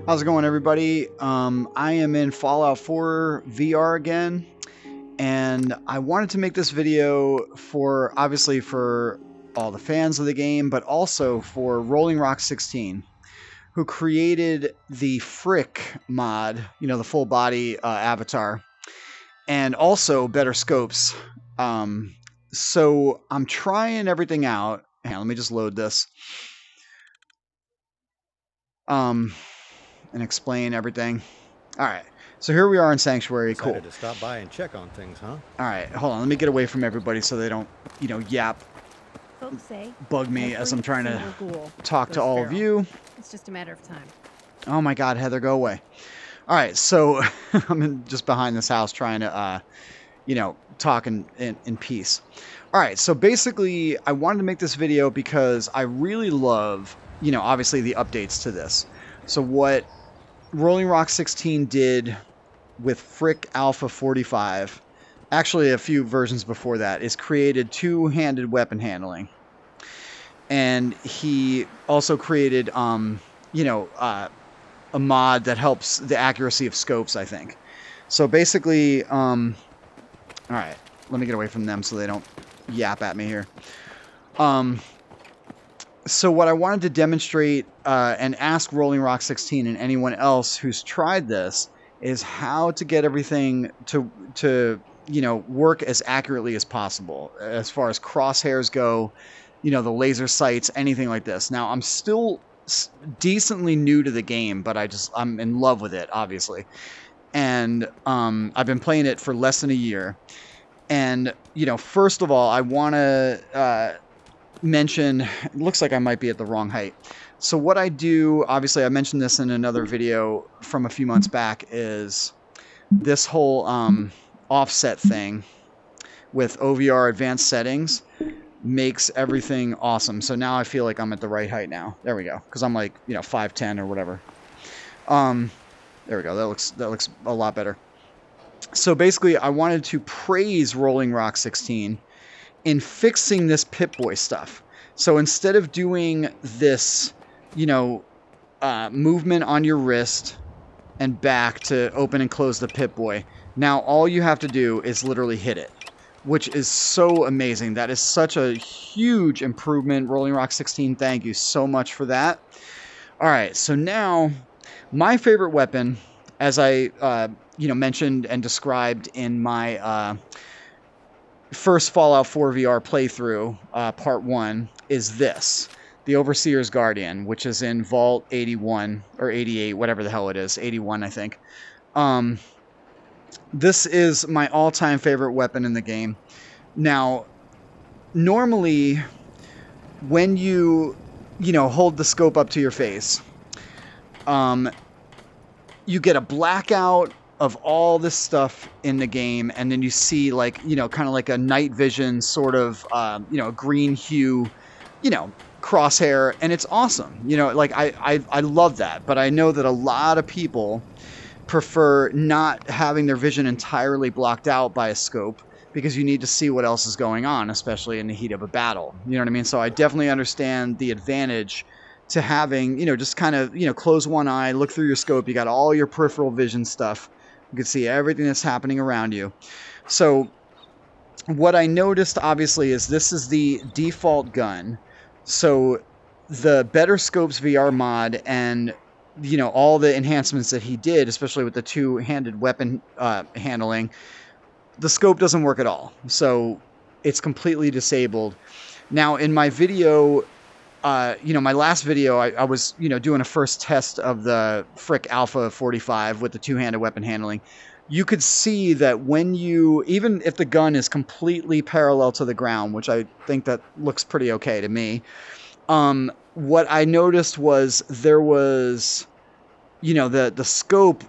How's it going, everybody? I am in Fallout 4 VR again, and I wanted to make this video for, obviously, for all the fans of the game, but also for Rolling Rock 16, who created the FRIK mod, you know, the full body avatar, and also better scopes. So I'm trying everything out. Hang on, let me just load this. And explain everything. All right, so here we are in Sanctuary. Decided Cool. to stop by and check on things, huh? All right, hold on. Let me get away from everybody so they don't, you know, Folks say bug me as I'm trying to talk to all of you. It's just a matter of time. Oh my God, Heather, go away. All right, so I'm just behind this house trying to, you know, talk in peace. All right, so basically, I wanted to make this video because I really love, you know, obviously the updates to this. So what Rolling Rock 16 did with FRIK Alpha 45, actually a few versions before that, is created two-handed weapon handling. And he also created, you know, a mod that helps the accuracy of scopes, I think. So basically, all right, let me get away from them so they don't yap at me here. So what I wanted to demonstrate and ask Rolling Rock 16 and anyone else who's tried this is how to get everything to you know, work as accurately as possible as far as crosshairs go, you know, the laser sights, anything like this. Now, I'm still decently new to the game, but I'm in love with it, obviously. And I've been playing it for less than a year. And, you know, first of all, I want to mention, it looks like I might be at the wrong height. So what I do, obviously I mentioned this in another video from a few months back, is this whole offset thing with OVR advanced settings makes everything awesome. So now I feel like I'm at the right height now. There we go. Because I'm like, you know, 5'10" or whatever. There we go. That looks a lot better. So basically I wanted to praise Rolling Rock 16 in fixing this Pip-boy stuff. So instead of doing this, you know, movement on your wrist and back to open and close the Pip-boy, now all you have to do is literally hit it, which is so amazing. That is such a huge improvement. Rolling Rock 16, thank you so much for that. All right, so now my favorite weapon, as I you know, mentioned and described in my first Fallout 4 VR playthrough, part 1, is this, the Overseer's Guardian, which is in Vault 81 or 88, whatever the hell it is, 81 I think. This is my all-time favorite weapon in the game. Now, normally when you know, hold the scope up to your face, you get a blackout of all this stuff in the game, and then you see, like, you know, kind of like a night vision sort of, you know, green hue, you know, crosshair, and it's awesome. You know, like, I love that, but I know that a lot of people prefer not having their vision entirely blocked out by a scope because you need to see what else is going on, especially in the heat of a battle. You know what I mean? So I definitely understand the advantage to having, you know, just kind of, you know, close one eye, look through your scope, you got all your peripheral vision stuff. You can see everything that's happening around you. So what I noticed, obviously, is this is the default gun. So the Better Scopes VR mod and, you know, all the enhancements that he did, especially with the two-handed weapon handling, the scope doesn't work at all. So it's completely disabled. Now, in my video, you know, my last video, I was, you know, doing a first test of the FRIK Alpha 45 with the two-handed weapon handling. You could see that when you, even if the gun is completely parallel to the ground, which I think that looks pretty okay to me, what I noticed was there was, you know, the scope,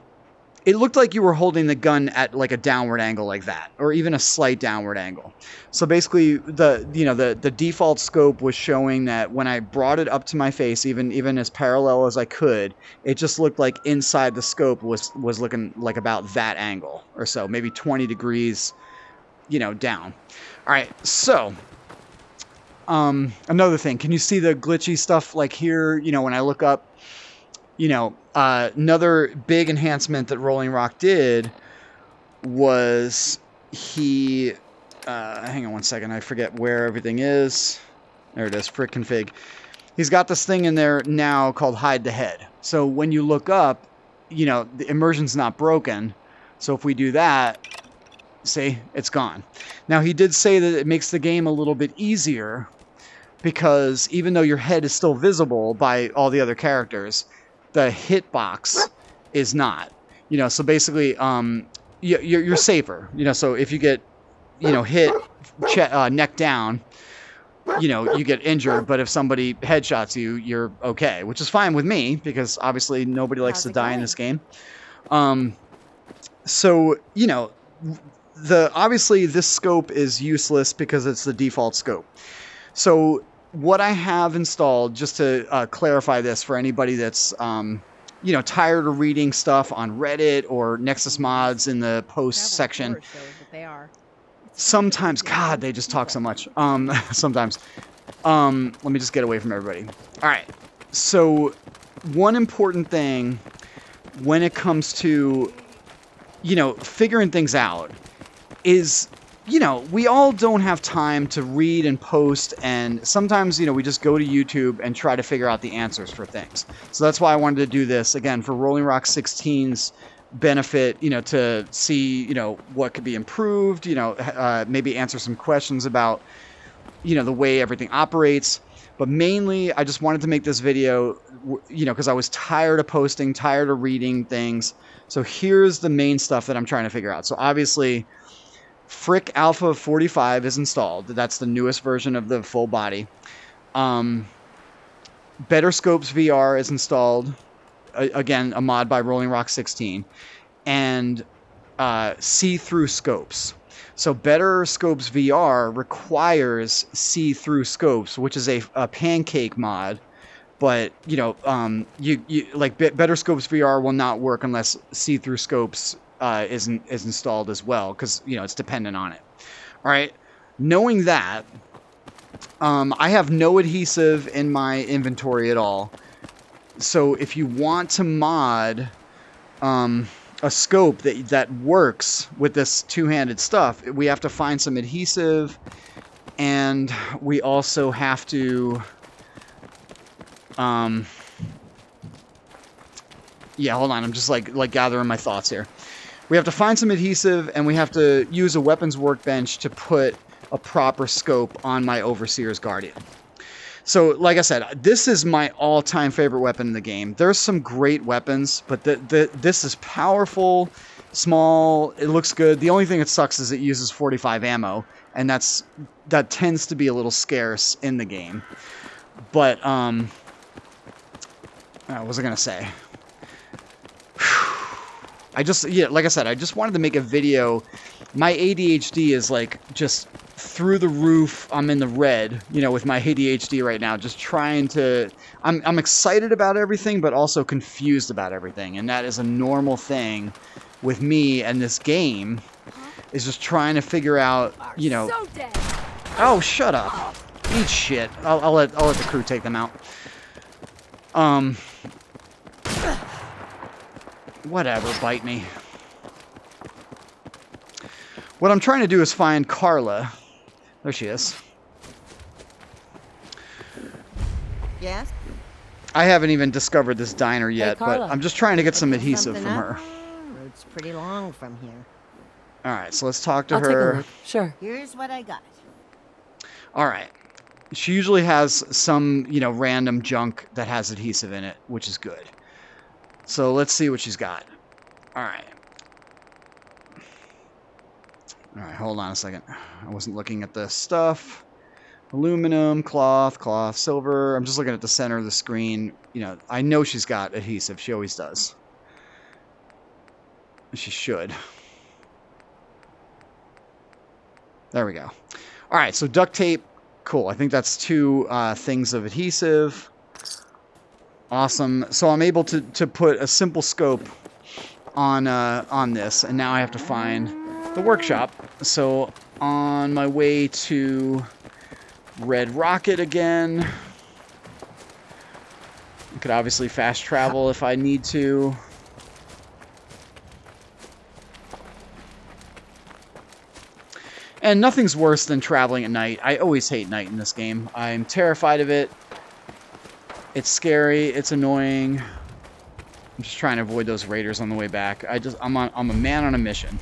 it looked like you were holding the gun at like a downward angle like that, or even a slight downward angle. So basically, the default scope was showing that when I brought it up to my face, even as parallel as I could, it just looked like inside the scope was looking like about that angle or so, maybe 20 degrees, you know, down. All right, so another thing, can you see the glitchy stuff like here? You know, when I look up, you know, another big enhancement that Rolling Rock did was he, hang on one second, I forget where everything is. There it is, FRIK config. He's got this thing in there now called hide the head. So when you look up, you know, the immersion's not broken. So if we do that, see, it's gone. Now he did say that it makes the game a little bit easier because even though your head is still visible by all the other characters, the hitbox is not. You know, so basically, you're safer. You know, so if you get, you know, hit neck down, you know, you get injured. But if somebody headshots you, you're okay, which is fine with me because obviously nobody likes to die in this game. So, you know, obviously this scope is useless because it's the default scope. So what I have installed, just to clarify this for anybody that's, you know, tired of reading stuff on Reddit or Nexus mods in the post section. Sometimes, God, they just talk so much. Sometimes. Let me just get away from everybody. All right. So one important thing when it comes to, you know, figuring things out is, you know, we all don't have time to read and post, and sometimes, you know, we just go to YouTube and try to figure out the answers for things. So that's why I wanted to do this, again, for Rolling Rock 16's benefit, you know, to see, you know, what could be improved, you know, maybe answer some questions about, you know, the way everything operates. But mainly, I just wanted to make this video, you know, because I was tired of posting, tired of reading things. So here's the main stuff that I'm trying to figure out. So obviously, FRIK Alpha 45 is installed. That's the newest version of the full body. Better Scopes VR is installed. Again, a mod by Rolling Rock 16. And see-through scopes. So Better Scopes VR requires see-through scopes, which is a pancake mod. But, you know, you like Better Scopes VR will not work unless see-through scopes is installed as well, because, you know, it's dependent on it. All right. Knowing that, I have no adhesive in my inventory at all. So if you want to mod a scope that works with this two-handed stuff, we have to find some adhesive, and we also have to yeah, hold on, I'm just like gathering my thoughts here. We have to find some adhesive, and we have to use a weapons workbench to put a proper scope on my Overseer's Guardian. So, like I said, this is my all-time favorite weapon in the game. There's some great weapons, but this is powerful, small, it looks good. The only thing that sucks is it uses 45 ammo, and that tends to be a little scarce in the game. But, what was I going to say? Yeah, like I said, I just wanted to make a video. My ADHD is like just through the roof. I'm in the red, you know, with my ADHD right now, just trying to, I'm excited about everything, but also confused about everything. And that is a normal thing with me and this game, is just trying to figure out, you know, oh, shut up. Eat shit. I'll let the crew take them out. Whatever, bite me. What I'm trying to do is find Carla. There she is. Yes? I haven't even discovered this diner yet, Carla, but I'm just trying to get some adhesive from her. Road's pretty long from here. Alright, so let's talk to I'll her. take a look. Sure. Here's what I got. Alright. She usually has some, you know, random junk that has adhesive in it, which is good. So let's see what she's got. Alright. Alright, hold on a second. I wasn't looking at the stuff. Aluminum, cloth, silver. I'm just looking at the center of the screen. You know, I know she's got adhesive. She always does. She should. There we go. Alright, so duct tape. Cool. I think that's 2 things of adhesive. Awesome. So I'm able to put a simple scope on this, and now I have to find the workshop. So on my way to Red Rocket again. Could obviously fast travel if I need to. And nothing's worse than traveling at night. I always hate night in this game. I'm terrified of it. It's scary. It's annoying. I'm just trying to avoid those raiders on the way back. I'm a man on a mission.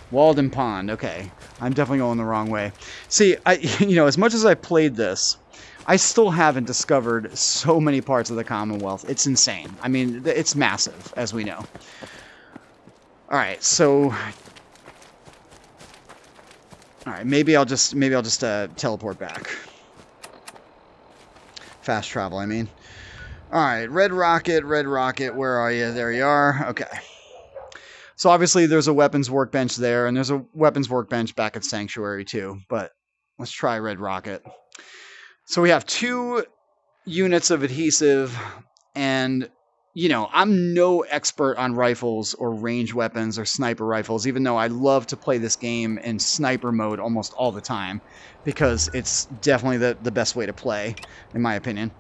Walden Pond. Okay. I'm definitely going the wrong way. See, as much as I played this, I still haven't discovered so many parts of the Commonwealth. It's insane. I mean, it's massive, as we know. All right, so... All right, maybe I'll just teleport back. Fast travel, I mean. All right, Red Rocket, where are you? There you are. Okay. So obviously there's a weapons workbench there, and there's a weapons workbench back at Sanctuary too, but let's try Red Rocket. So we have 2 units of adhesive, and, I'm no expert on rifles or range weapons or sniper rifles, even though I love to play this game in sniper mode almost all the time, because it's definitely the best way to play, in my opinion.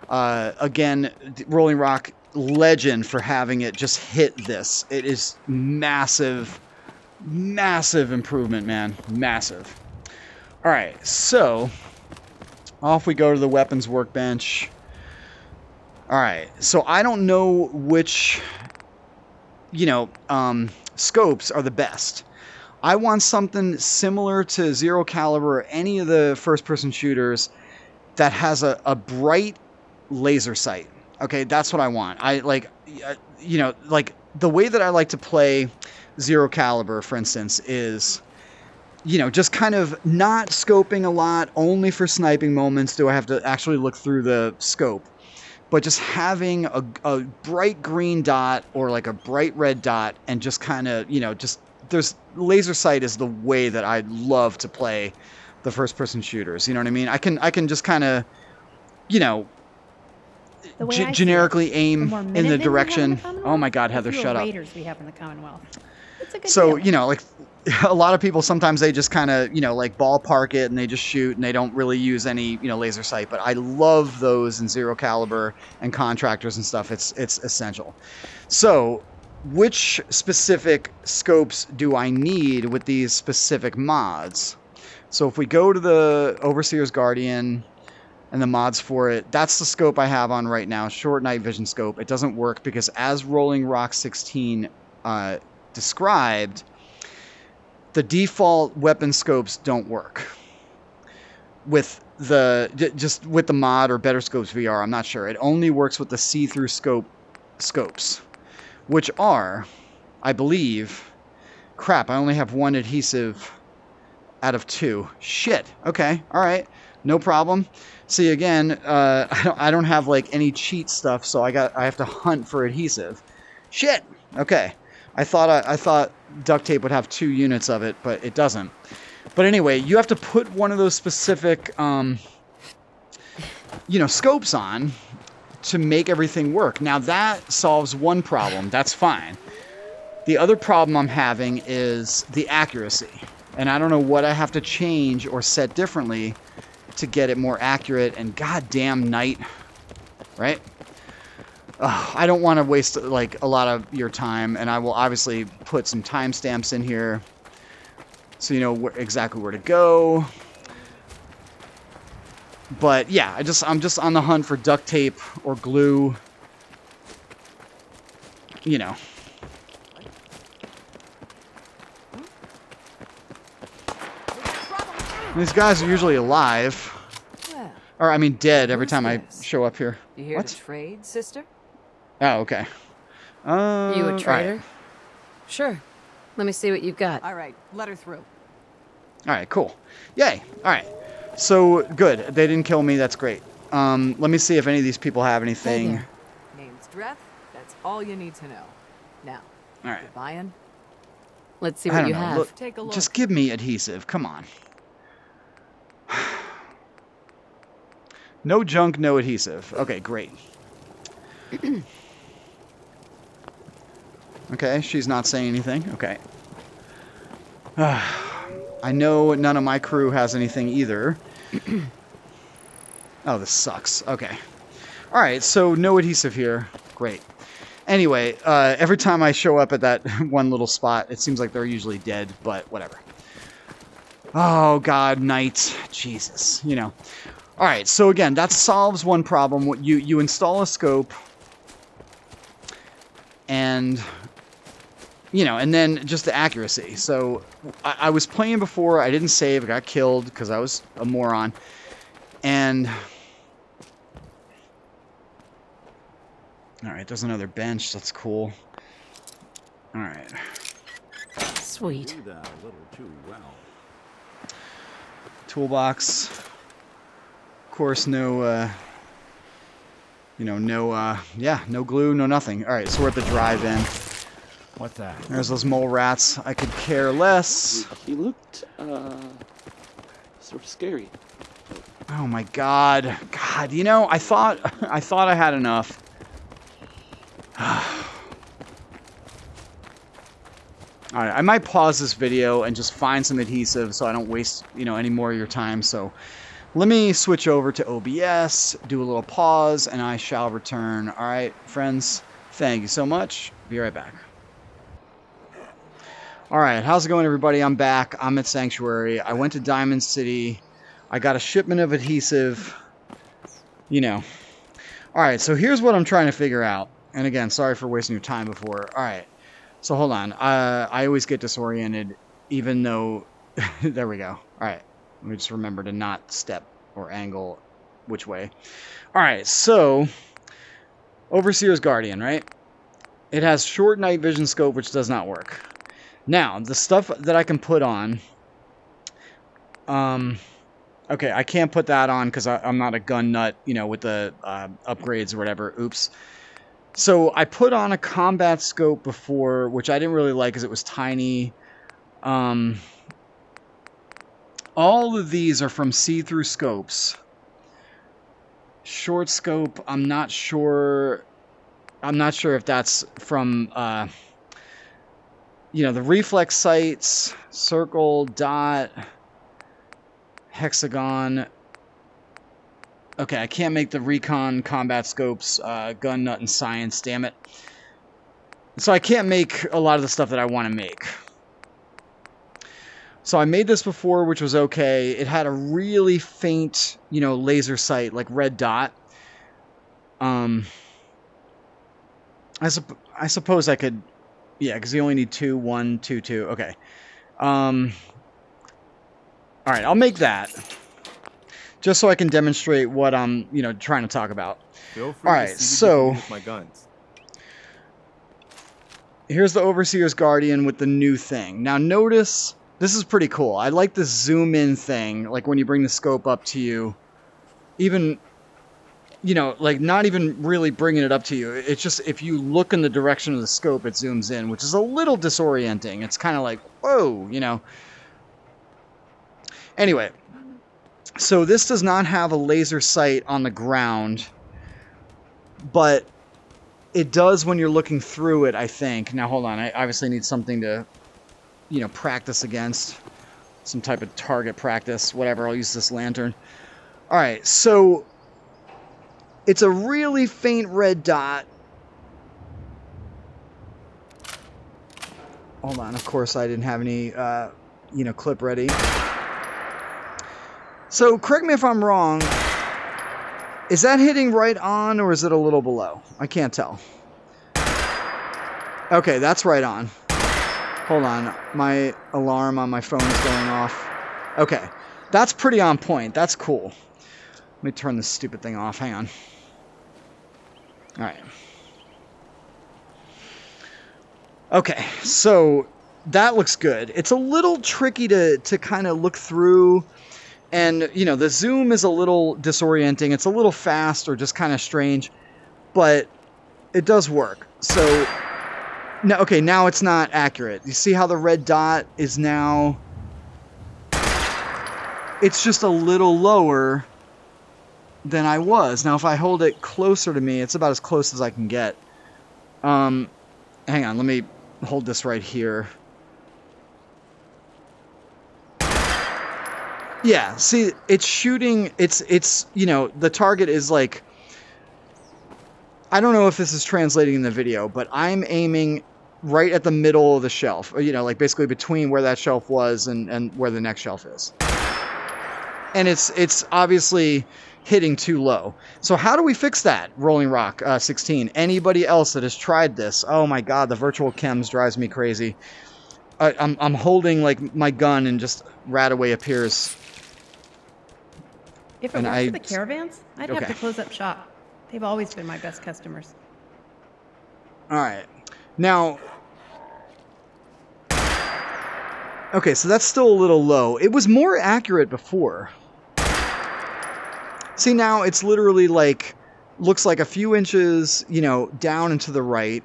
Again, Rolling Rock, legend for having it just hit this. It is massive, massive improvement, man. Massive. All right, so off we go to the weapons workbench. All right, so I don't know which, scopes are the best. I want something similar to Zero Caliber or any of the first-person shooters that has a bright laser sight. Okay, that's what I want. I like the way that I like to play Zero Caliber, for instance, is, just kind of not scoping a lot, only for sniping moments do I have to actually look through the scope. But just having a bright green dot or like a bright red dot and just kind of, there's laser sight is the way that I love to play the first person shooters. You know what I mean? I can just kind of, generically aim in the direction. Oh my God, Heather, shut up. Raiders we have in the Commonwealth. It's a good So, deal. like a lot of people, sometimes they just kind of, like ballpark it and they just shoot and they don't really use any, laser sight. But I love those in Zero Caliber and contractors and stuff. It's essential. So which specific scopes do I need with these specific mods? So if we go to the Overseer's Guardian and the mods for it, that's the scope I have on right now, short night vision scope. It doesn't work because as Rolling Rock 16 described, the default weapon scopes don't work with with the mod or Better Scopes VR. I'm not sure. It only works with the see-through scopes, which are, I believe, crap. I only have 1 adhesive out of 2. Shit. Okay. All right. No problem. See, again, I don't have like any cheat stuff, so I have to hunt for adhesive. Shit. Okay. I thought duct tape would have 2 units of it, but it doesn't. But anyway, you have to put one of those specific, scopes on to make everything work. Now that solves one problem. That's fine. The other problem I'm having is the accuracy. And I don't know what I have to change or set differently to get it more accurate. And goddamn night, right? I don't want to waste like a lot of your time, and I will obviously put some timestamps in here so you know exactly where to go. But yeah, I'm just on the hunt for duct tape or glue. These guys are usually alive. Well, Or, I mean, dead every who's time I this? show up here. You here What? to trade, sister? Oh, okay. You a all trader? right. Sure. Let me see what you've got. All right, let her through. All right, cool. Yay. All right. So, good. They didn't kill me. That's great. Let me see if any of these people have anything. there. Name's Dreth. That's all you need to know. Now, All right. you buying? Let's see I what don't you know. have. Look, Take a look. just give me adhesive. Come on. No junk, no adhesive. Okay, great. Okay, she's not saying anything. Okay. I know none of my crew has anything either. Oh, this sucks. Okay. All right, so no adhesive here. Great. Anyway, every time I show up at that one little spot, it seems like they're usually dead, but whatever. Oh, God, night. Jesus, you know. All right, so again, that solves one problem. You install a scope, and, you know, and then just the accuracy. So I was playing before. I didn't save. I got killed because I was a moron. And... all right, there's another bench. That's cool. All right. Sweet. Do that a little too well. Toolbox. Of course, no, you know, no glue, no nothing. All right, so we're at the drive-in. What's that? There's those mole rats. I could care less. He looked, sort of scary. Oh my God. God, you know, I thought I had enough. Alright, I might pause this video and just find some adhesive so I don't waste, you know, any more of your time. So let me switch over to OBS, do a little pause, and I shall return. Alright, friends, thank you so much. Be right back. Alright, how's it going, everybody? I'm back. I'm at Sanctuary. I went to Diamond City. I got a shipment of adhesive. You know. Alright, so here's what I'm trying to figure out. And again, sorry for wasting your time before. Alright, so hold on. I always get disoriented, even though... there we go. Alright, let me just remember to not step or angle which way. Alright, so... Overseer's Guardian, right? It has short night vision scope, which does not work. Now, the stuff that I can put on... okay, I can't put that on because I'm not a gun nut, you know, with the upgrades or whatever. Oops. So I put on a combat scope before, which I didn't really like because it was tiny. All of these are from see-through scopes. Short scope, I'm not sure if that's from, you know, the reflex sights, circle, dot, hexagon. Okay, I can't make the Recon combat scopes, gun nut and science, damn it. So I can't make a lot of the stuff that I want to make. So I made this before, which was okay. It had a really faint, you know, laser sight, like red dot. I suppose I could, yeah, because you only need 2, 1, 2, 2. Okay. All right, I'll make that. Just so I can demonstrate what I'm, you know, trying to talk about. Feel free All to right, see so with my guns. Here's the Overseer's Guardian with the new thing. Now notice, this is pretty cool. I like this zoom in thing, like when you bring the scope up to you. Even, you know, like not even really bringing it up to you. It's just if you look in the direction of the scope, it zooms in, which is a little disorienting. It's kind of like, whoa, you know. Anyway. So this does not have a laser sight on the ground, but it does when you're looking through it, I think. Now, hold on. I obviously need something to, you know, practice against. Some type of target practice, whatever. I'll use this lantern. All right, so it's a really faint red dot. Hold on. Of course, I didn't have any, you know, clip ready. So, correct me if I'm wrong, is that hitting right on or is it a little below? I can't tell. Okay, that's right on. Hold on, my alarm on my phone is going off. Okay, that's pretty on point. That's cool. Let me turn this stupid thing off. Hang on. Alright. Okay, so that looks good. It's a little tricky to kind of look through. And, you know, the zoom is a little disorienting. It's a little fast or just kind of strange. But it does work. So, no, okay, now it's not accurate. You see how the red dot is now... It's just a little lower than I was. Now, if I hold it closer to me, it's about as close as I can get. Hang on, let me hold this right here. Yeah, see, it's shooting, it's, you know, the target is like I don't know if this is translating in the video, but I'm aiming right at the middle of the shelf. You know, like basically between where that shelf was and where the next shelf is. And it's obviously hitting too low. So how do we fix that, Rolling Rock 16? Anybody else that has tried this? Oh my god, the virtual chems drives me crazy. I'm holding like my gun and just Radaway appears. If it And worked for the caravans, I'd Okay. have to close up shop. They've always been my best customers. All right. Now, okay, so that's still a little low. It was more accurate before. See, now it's literally like, looks like a few inches, you know, down and to the right.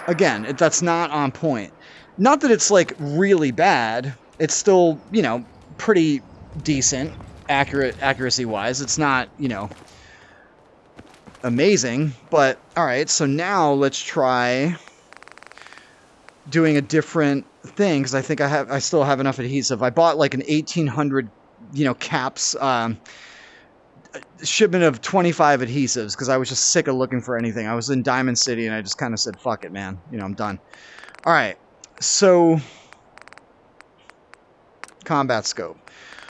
Again, that's not on point. Not that it's like really bad. It's still, you know, pretty decent, accuracy-wise. It's not, you know, amazing, but all right. So now let's try doing a different thing because I think I still have enough adhesive. I bought like an 1800, you know, caps shipment of 25 adhesives because I was just sick of looking for anything. I was in Diamond City and I just kind of said, fuck it, man. You know, I'm done. All right. So combat scope.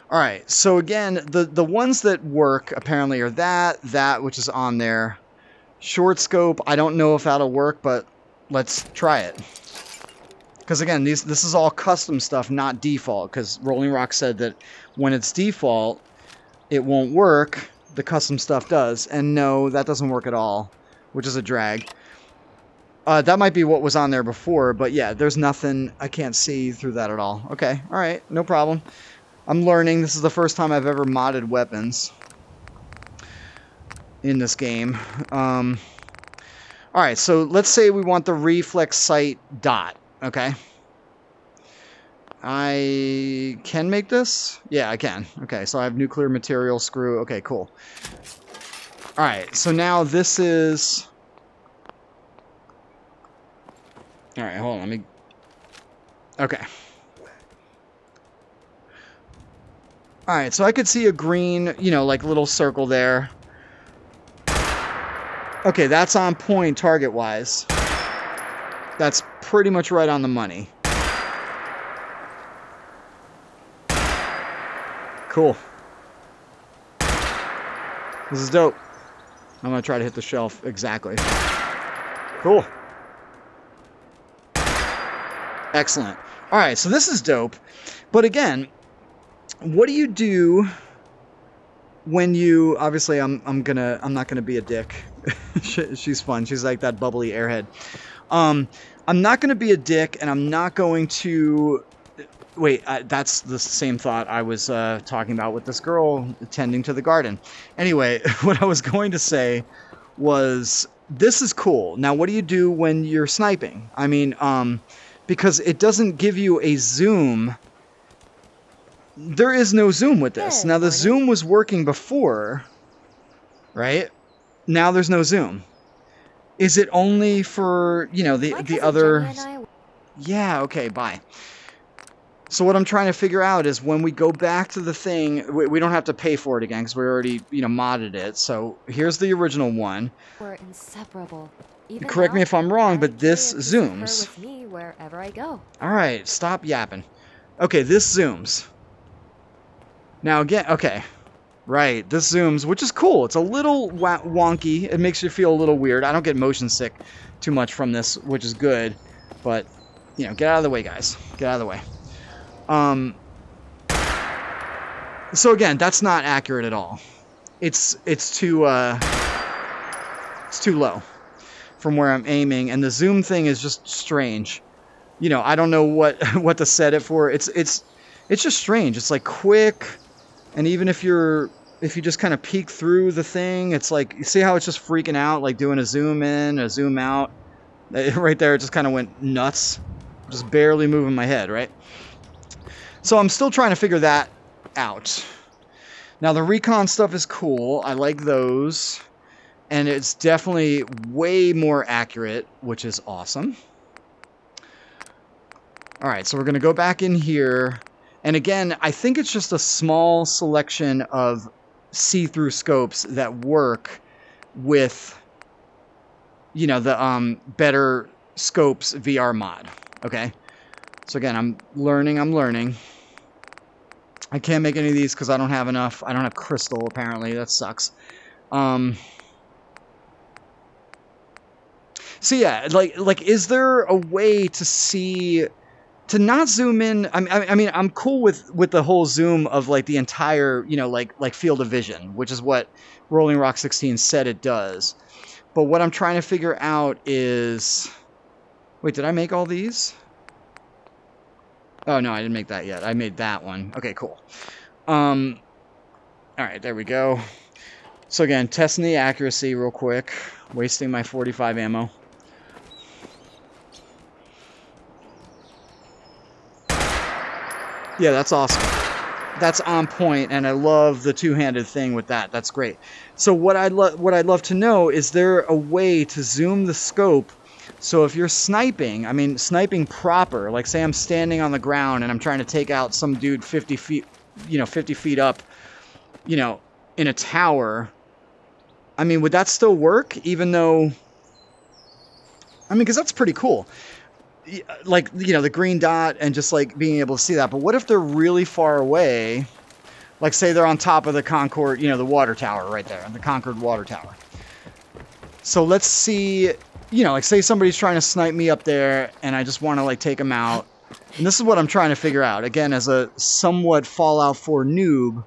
All right. So again, the ones that work apparently are that which is on there. Short scope. I don't know if that'll work, but let's try it. Because again, this is all custom stuff, not default. Because Rolling Rock said that when it's default, it won't work. The custom stuff does. And no, that doesn't work at all, which is a drag. That might be what was on there before, but yeah, there's nothing. I can't see through that at all. Okay, all right, no problem. I'm learning. This is the first time I've ever modded weapons in this game. All right, so let's say we want the reflex sight dot. Okay. I can make this? Yeah, I can. Okay, so I have nuclear material screw. Okay, cool. All right, so now this is... All right, hold on, let me... Okay. All right, so I could see a green, you know, like little circle there. Okay, that's on point target-wise. That's pretty much right on the money. Cool. This is dope. I'm gonna try to hit the shelf exactly. Cool. Excellent. All right, so this is dope. But again, what do you do when you... Obviously, I'm not gonna be a dick. She's fun. She's like that bubbly airhead. I'm not gonna be a dick, and I'm not going to... Wait, that's the same thought I was talking about with this girl tending to the garden. Anyway, what I was going to say was, this is cool. Now, what do you do when you're sniping? I mean, because it doesn't give you a zoom. There is no zoom with this. Now, the zoom was working before, right? Now there's no zoom. Is it only for, you know, the other... Yeah, okay, bye. So what I'm trying to figure out is when we go back to the thing, we don't have to pay for it again because we already, you know, modded it. So here's the original one. We're inseparable. Even Correct me now, if I'm wrong, but I'm this curious to see her zooms. with me wherever I go. All right, stop yapping. Okay, this zooms. Now again, okay. Right, this zooms, which is cool. It's a little wonky. It makes you feel a little weird. I don't get motion sick too much from this, which is good. But, you know, get out of the way, guys. Get out of the way. So again, that's not accurate at all. It's too low from where I'm aiming, and the zoom thing is just strange. You know, I don't know what to set it for. It's just strange. It's like quick, and even if you just kind of peek through the thing, it's like, you see how it's just freaking out, like doing a zoom in, a zoom out. Right there, it just kind of went nuts. Just barely moving my head, right? So I'm still trying to figure that out. Now the Recon stuff is cool. I like those. And it's definitely way more accurate, which is awesome. Alright, so we're going to go back in here. And again, I think it's just a small selection of see-through scopes that work with, you know, the Better Scopes VR mod. Okay, so again, I'm learning. I can't make any of these because I don't have enough. I don't have crystal, apparently. That sucks. So yeah, like, is there a way to see, to not zoom in? I mean, I'm cool with the whole zoom of like the entire, you know, like field of vision, which is what Rolling Rock 16 said it does. But what I'm trying to figure out is, wait, did I make all these? Oh no, I didn't make that yet. I made that one. Okay, cool. All right, there we go. So again, testing the accuracy real quick. Wasting my 45 ammo. Yeah, that's awesome. That's on point, and I love the two-handed thing with that. That's great. So what I'd love to know, is there a way to zoom the scope so if you're sniping, I mean sniping proper, like say I'm standing on the ground and I'm trying to take out some dude 50 feet, you know, 50 feet up, you know, in a tower, I mean, would that still work even though, I mean, because that's pretty cool. Like, you know, the green dot and just like being able to see that. But what if they're really far away? Like say they're on top of the Concord, you know, the water tower right there, the Concord water tower. So let's see, you know, like say somebody's trying to snipe me up there and I just want to like take them out. And this is what I'm trying to figure out. Again, as a somewhat Fallout 4 noob,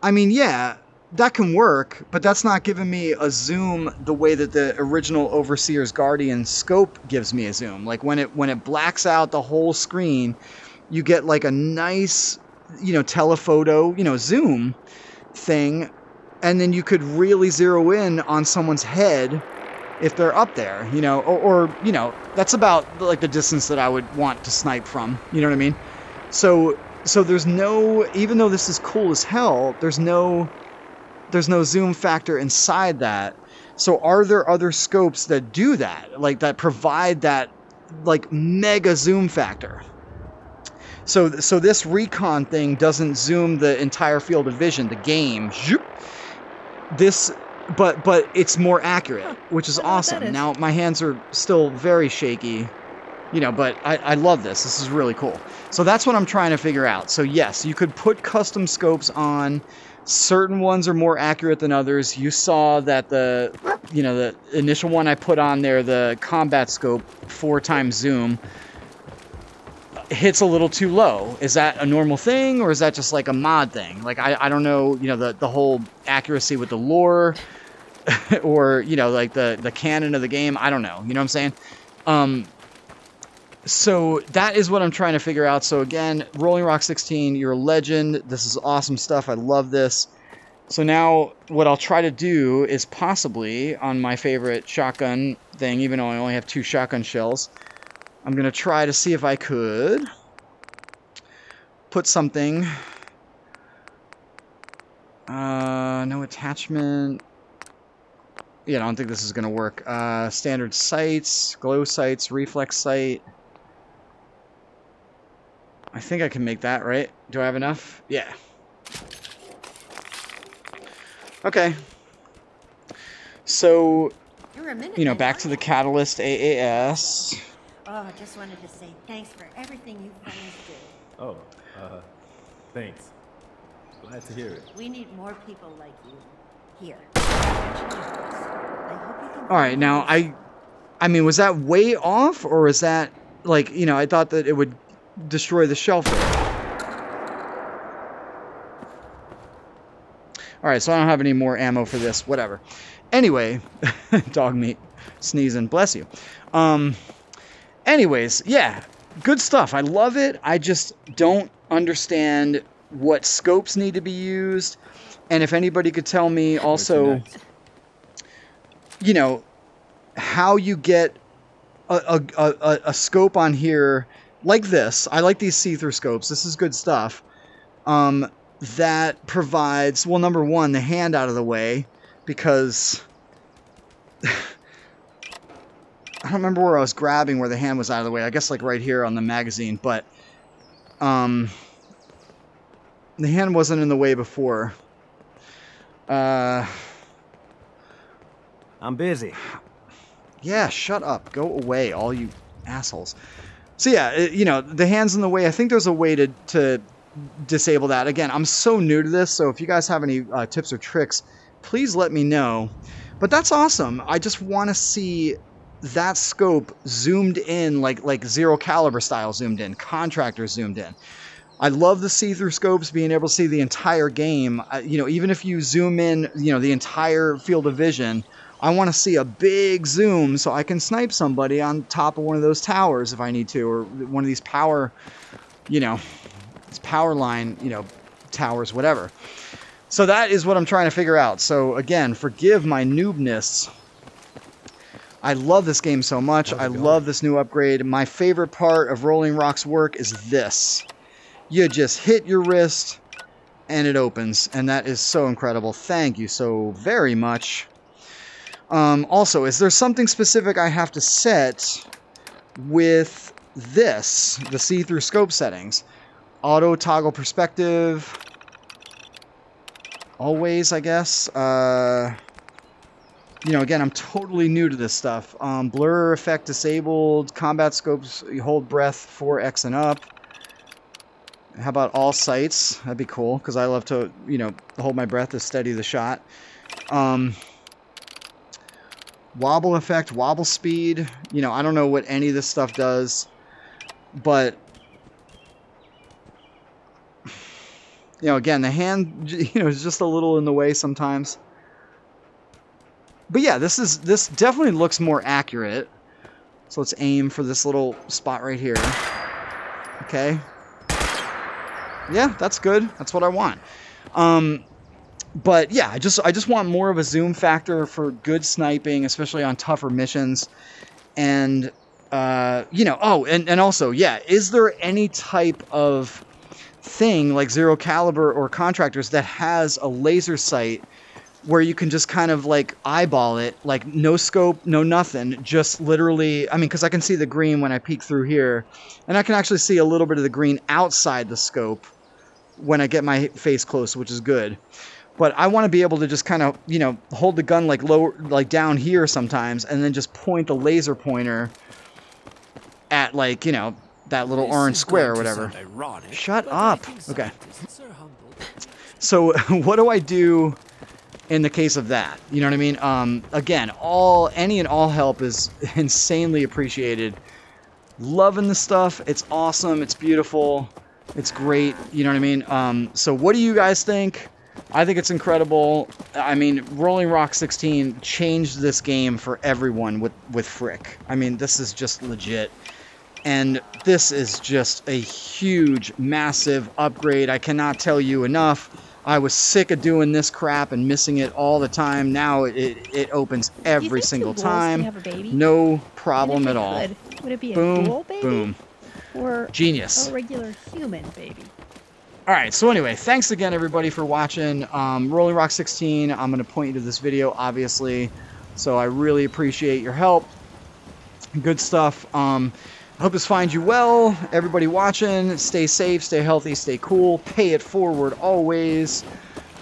I mean, yeah, that can work, but that's not giving me a zoom the way that the original Overseer's Guardian scope gives me a zoom. Like when it blacks out the whole screen, you get like a nice, you know, telephoto, you know, zoom thing, and then you could really zero in on someone's head if they're up there, you know, or you know, that's about like the distance that I would want to snipe from, you know what I mean? So there's no, even though this is cool as hell, there's no zoom factor inside that. So are there other scopes that do that, like that provide that like mega zoom factor? So this Recon thing doesn't zoom the entire field of vision, the game. This, but it's more accurate, which is awesome. Now my hands are still very shaky, you know, but I love this. This is really cool. So that's what I'm trying to figure out. So yes, you could put custom scopes on. Certain ones are more accurate than others. You saw that the initial one I put on there, the combat scope, 4x zoom, hits a little too low. Is that a normal thing, or is that just like a mod thing? Like, I don't know, you know, the whole accuracy with the lore, or, you know, like the canon of the game. I don't know. You know what I'm saying? So that is what I'm trying to figure out. So again, Rolling Rock 16, you're a legend. This is awesome stuff. I love this. So now what I'll try to do is possibly on my favorite shotgun thing, even though I only have 2 shotgun shells, I'm going to try to see if I could put something. No attachment. Yeah, I don't think this is going to work. Standard sights, glow sights, reflex sight. I think I can make that, right? Do I have enough? Yeah. Okay. So, you know, back to the Catalyst AAS. Oh, just wanted to say thanks for everything you friends do. Oh, thanks. Glad to hear it. We need more people like you here. I hope you can. All right, now I mean, was that way off, or is that like, you know, I thought that it would destroy the shelf. Alright, so I don't have any more ammo for this. Whatever. Anyway, dog meat sneezing. Bless you. Anyways, yeah. Good stuff. I love it. I just don't understand what scopes need to be used. And if anybody could tell me also, you know, how you get a scope on here like this. I like these see-through scopes. This is good stuff. That provides, well, number one, the hand out of the way, because I don't remember where I was grabbing where the hand was out of the way. I guess like right here on the magazine, but the hand wasn't in the way before. I'm busy. Yeah, shut up. Go away, all you assholes. So yeah, you know, the hand's in the way. I think there's a way to disable that. Again, I'm so new to this, so if you guys have any tips or tricks, please let me know. But that's awesome. I just want to see that scope zoomed in, like zero caliber style zoomed in, contractor zoomed in. I love the see-through scopes, being able to see the entire game. You know, even if you zoom in, you know, the entire field of vision, I want to see a big zoom so I can snipe somebody on top of one of those towers if I need to, or one of these power, you know, this power line, you know, towers, whatever. So that is what I'm trying to figure out. So again, forgive my noobness. I love this game so much. I love this new upgrade. My favorite part of Rolling Rock's work is this. You just hit your wrist and it opens, and that is so incredible. Thank you so very much. Also, is there something specific I have to set with this, the see-through scope settings? Auto toggle perspective. Always, I guess. You know, again, I'm totally new to this stuff. Blur effect disabled. Combat scopes, you hold breath 4x and up. How about all sights? That'd be cool, because I love to, you know, hold my breath to steady the shot. Wobble effect, wobble speed. You know, I don't know what any of this stuff does, but you know, again, the hand, you know, is just a little in the way sometimes. But yeah, this definitely looks more accurate. So let's aim for this little spot right here. Okay. Yeah, that's good. That's what I want. But yeah, I just want more of a zoom factor for good sniping, especially on tougher missions. And you know, oh, and also, yeah, is there any type of thing like zero caliber or contractors that has a laser sight where you can just kind of like eyeball it, like no scope, no nothing, just literally, I mean, because I can see the green when I peek through here, and I can actually see a little bit of the green outside the scope when I get my face close, which is good. But I want to be able to just kind of, you know, hold the gun like lower, like down here sometimes, and then just point the laser pointer at, like, you know, that little orange square or whatever. Shut up. Okay. So what do I do in the case of that? You know what I mean? Again, any and all help is insanely appreciated. Loving the stuff. It's awesome. It's beautiful. It's great. You know what I mean? So what do you guys think? I think it's incredible. I mean, Rolling Rock 16 changed this game for everyone with FRIK. I mean, this is just legit. And this is just a huge, massive upgrade. I cannot tell you enough. I was sick of doing this crap and missing it all the time. Now it opens every single time. No problem at all. Would it be a Boom, ghoul baby? boom. Or Genius. a regular human baby? All right, so anyway, thanks again, everybody, for watching. Rolling Rock 16, I'm going to point you to this video, obviously. So I really appreciate your help. Good stuff. I hope this finds you well. Everybody watching, stay safe, stay healthy, stay cool. Pay it forward always.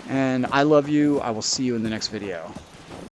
And I love you. I will see you in the next video.